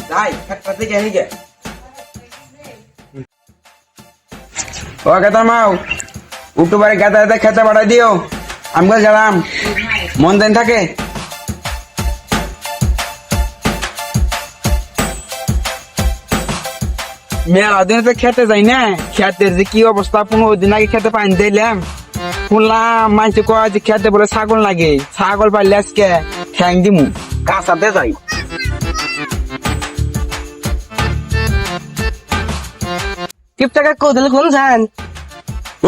যাই খেতটা থেকে হেগে ও গেতার মাও উঠু বাড়ি গাদা খেতে বাড়াই দিও আমি গেলাম মন দেন থাকে মেলা দিন তো খেতে যাই না খেতের যে কি অবস্থা 15 দিন আগে খেতে পানি দিলাম শুনলাম মানুষ কয় যে খেতে বলে ছাগল লাগে ছাগল পাইলে আজকে ঠ্যাং দিমু কাঁচাতে যাই কিপটাকে কোদল কোন যান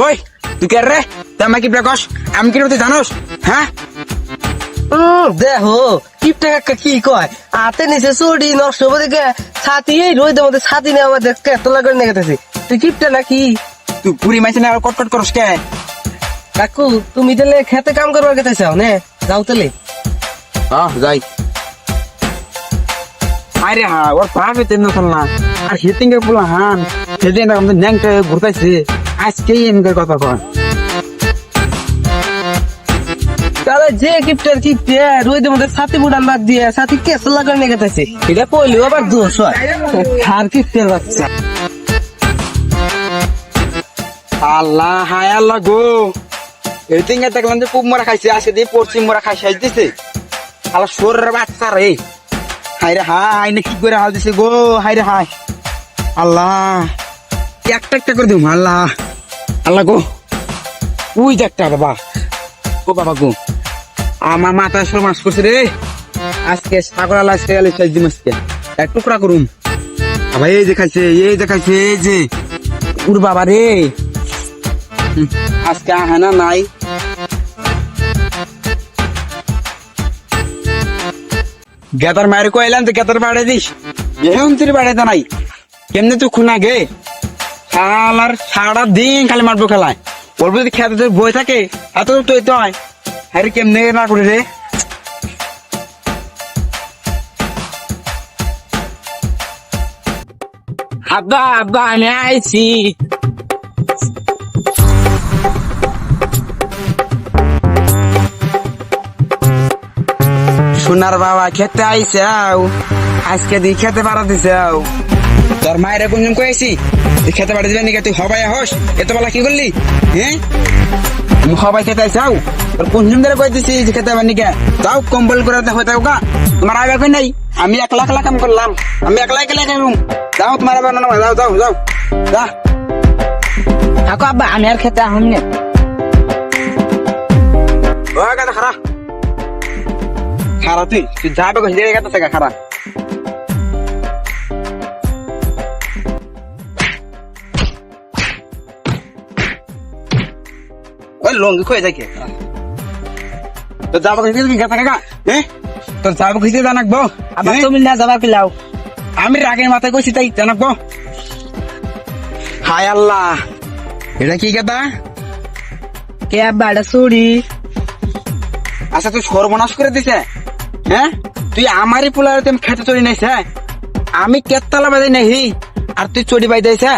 ওই তুই কে রে তুই আমাকে কি কস আমি কি তুই জানোস হ্যাঁ দেখো কিপটাকে কি কয় হাতে নিচে চুরি নষ্ট করে গে ছাতি এই রোদের মধ্যে ছাতি নিয়ে আমাদের তোলা করে নিয়ে গেতেছি তুই কিপটা নাকি তুই পুরি মাইছে না কটকট করস কে কাকু তুমি তাহলে খেতে কাম করবার গেতে চাও নে যাও তাহলে যাই আরে হ্যাঁ ওর পাবে তেন না আর হিটিং এ বলা হান সেদিন আমাদের ন্যাংটা ঘুরতাইছে আজকেই এমনি কথা কয় তাহলে যে কিপটার কিপটে রোদের মধ্যে ছাতি বুড়ান বাদ দিয়ে ছাতি কেস লাগার নিয়ে গেতেছি এটা কইলেও আবার দোষ হয় আর কিপটার বাচ্চা আল্লাহ হায় আল্লাহ গো হিটিং এ দেখলাম যে খুব মরা খাইছে আজকে দিয়ে পশ্চিম মরা খাইছে দিছে আল্লাহ শরীরের বাচ্চা রে হায় রে হায় না কি করে হাল দিছে গো হায় রে হায় আল্লাহ একটা একটা করে দিম আল্লাহ আল্লাহ গো উই একটা বাবা ও বাবা গো আমার মাথা সমাজ করছে রে আজকে সাগর আল্লাহ আজকে আলি সাইজ দিম আজকে এক টুকরা করুম আবার এই যে খাইছে এই যে উর বাবা রে আজকে আহানা নাই গেতার মায়ের কইলাম তো গেতার বাড়াই দিস এখন তুই বাড়াইতে নাই কেমনে তুই খুনা গে শালার সারা দিন খালি মারবো খেলায় বলবো যদি খেতে তোর বই থাকে এত তুই তো হয় আরে কেমনে না করে রে আব্বা আব্বা আমি আইছি সোনার বাবা খেতে আইসাও আজকে দি খেতে পারা দিছাও তোর মায়ের কোনজন কইছি তুই খেতে পারা দিবে নাকি তুই হবাই হস এত বেলা কি করলি হ্যাঁ তুমি হবাই খেতে আইসাও তোর কোনজন ধরে কই দিছি যে খেতে পারনি কে যাও কম্বল করে হতে গা তোমার আগে কই নাই আমি একলা একলা কাম করলাম আমি একলা একলা কাম যাও তোমার আবার না যাও যাও যাও যা কাকু আব্বা আমি আর খেতে আহম নে ও গাদা খারা খারা তুই যাবে কই দিয়ে গাদা থেকে খারা ওই লঙ্গি কই যাকে তো যাবো কই দিয়ে গাদা কাকা হ্যাঁ তো যাবো কই দিয়ে জানাকবো আবার তুমি না যাবা কিলাও আমি রাগের মাথায় কইছি তাই জানাকবো হায় আল্লাহ এটা কি গাদা কে আব্বা এটা চুরি আচ্ছা তুই সর্বনাশ করে দিছে হ্যাঁ তুই আমারই পোলার তুমি খেতে চড়ি নাইছে আমি কেতলা বাজে নাহি আর তুই চড়ি বাই দিয়েছে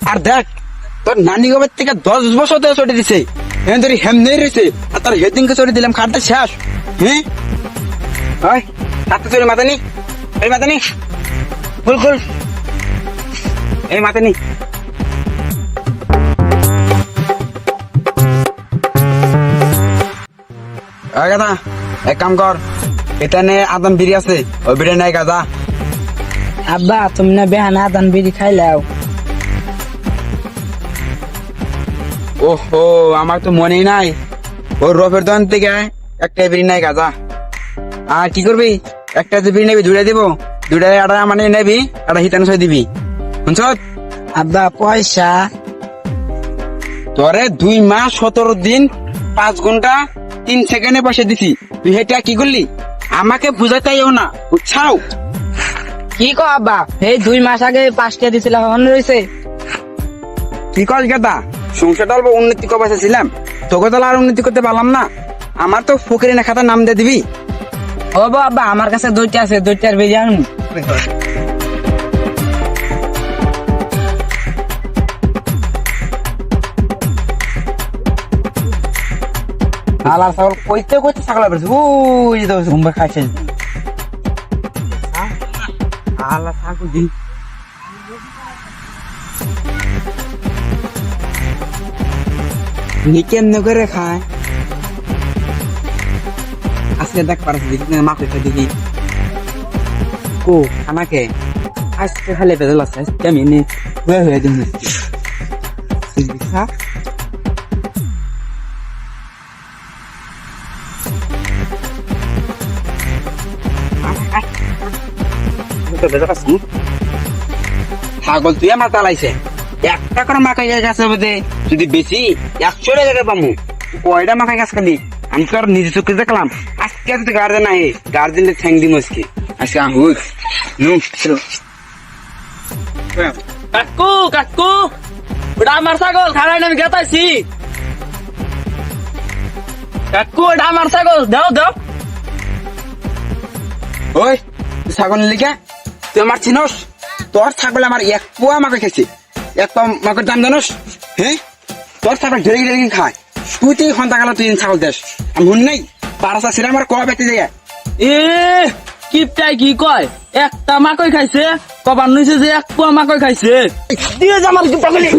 আর দেখ তোর নানি গোবের থেকে 10 বছর ধরে চড়ি দিছে হ্যাঁ তোর হেমনে রয়েছে আর তোর হেদিনকে চড়ি দিলাম খাটটা শেষ হ্যাঁ হয় হাতে চড়ি মাথা নি এই মাথা নি খুল খুল এই মাথা নি গাদা এক কাম কর এটা নে আদান বিড়ি আছে ওই বিড়ি নাই গাদা আব্বা তুমি না বেহানা আদান বিড়ি খাইলাও ওহো আমার তো মনেই নাই ওর রফের দোকান থেকে একটা বিড়ি নাই গাদা আর কি করবি একটা যে বিড়ি নেবি দুইটা দিব দুইটা আটা মানে নেবি একটা হিতান সই দিবি শুনছ আব্বা পয়সা তোরে 2 মাস 17 দিন 5 ঘন্টা 3 সেকেন্ডে পয়সা দিছি তুই এটা কি করলি আমাকে বুঝাইতেও না বুঝছাও কি কো আব্বা এই 2 মাস আগে 5 টাকা দিছিল হন রইছে কি কল গেদা সংসারটা অল্প উন্নতি করতে ছিলাম তোকে তো আর উন্নতি করতে পারলাম না আমার তো ফকিরি না খাতা নাম দিয়ে দিবি ও বাবা আমার কাছে 2টা আছে 2টার বেশি আনবো আলার ছাগল কইতে কইতে ছাগল বেরোছে ওই তো ঘুমবে খাইছে শালা ছাগল দি নি কেমনে করে খায় আজকে দেখ পারছি দেখি না মাকে দেখি কো আমাকে আজকে খালি বেদল আছে আজকে আমি এনে হয়ে দিন ছাগল তুই আমার তালাইছে একটা করে মাকাই গাছ মধ্যে যদি বেশি 100 টাকা পামু কয়টা মাকাই গাছ খালি আমি তো আর নিজে চোখে দেখলাম আজকে তো গার্জেন আহে গার্জেনের ঠ্যাং দিম আজকে আজকে আহুক নু চলো কাকু কাকু ওটা আমার ছাগল খারাই আমি গেতাইছি কাকু ওটা আমার ছাগল দাও দাও ওই ছাগল লিখা তুই আমার চিনস তোর ছাগল আমার 1 পোয়া মাকে খাইছে 1 পোয়া মাকের দাম জানোস হ্যাঁ তোর ছাগল ঢেলে ঢেলে খায় তুই তুই ঘন্টা গেল তুই ছাগল দেশ আমি শুন নাই পারাসা ছিল আমার কয়া বেঁচে যায় এ কিপটাই কি কয় একটা মাকই খাইছে কবার নইছে যে 1 পোয়া মাকই খাইছে দিয়ে যা আমার পাগলি